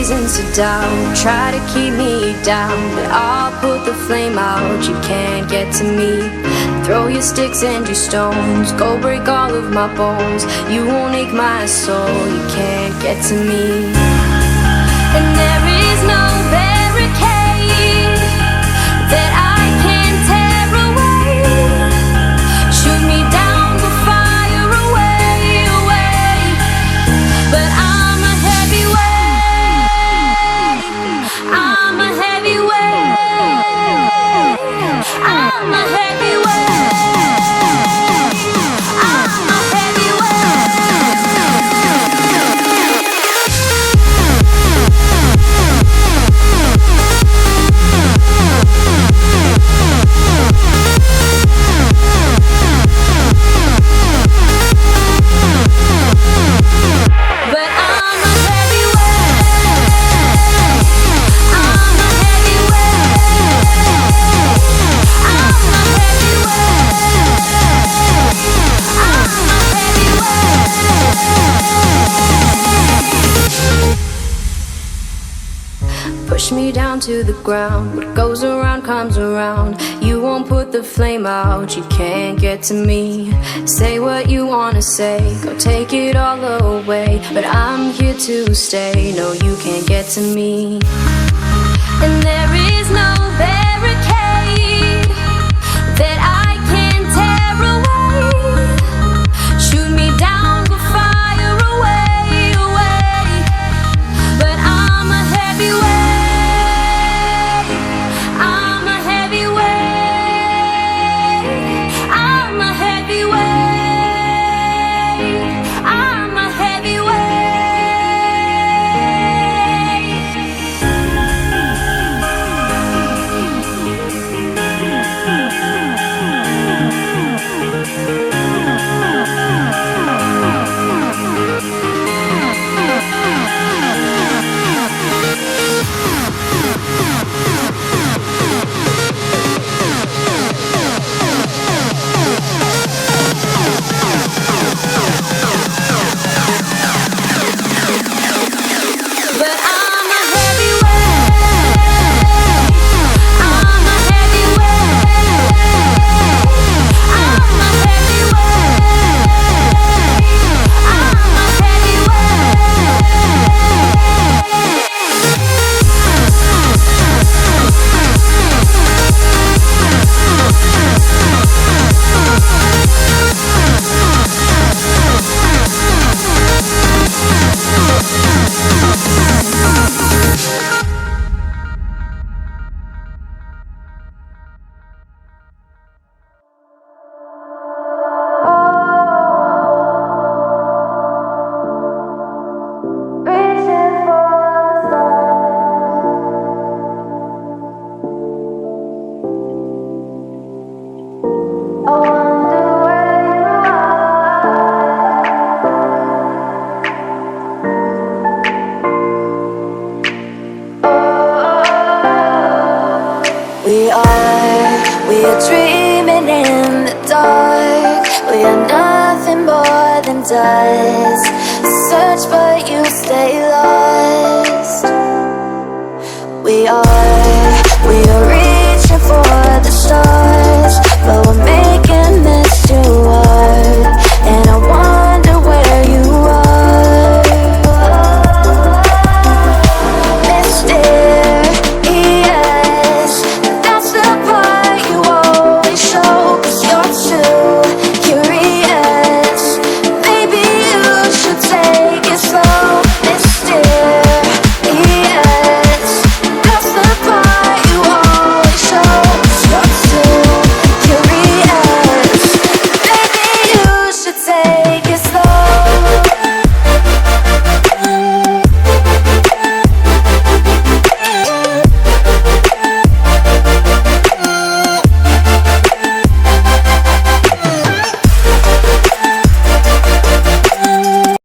reasons to doubt, try to keep me down, but I'll put the flame out. You can't get to me. Throw your sticks and your stones, go break all of my bones. You won't ache my soul, you can't get to me. And there is no barricade that I can tear away. Shoot me down, but fire away, away. But I'm a heavyweight, I'm a heavyweight, I'm a heavyweight. Push me down to the ground. What goes around comes around. You won't put the flame out, you can't get to me. Say what you wanna say, go take it all away, but I'm here to stay. No, you can't get to me. And there is no barricade that I can tear away. Shoot me down, but fire away, away. But I'm a heavyweight, we are dreaming in the dark. We are nothing more than dust. Search but you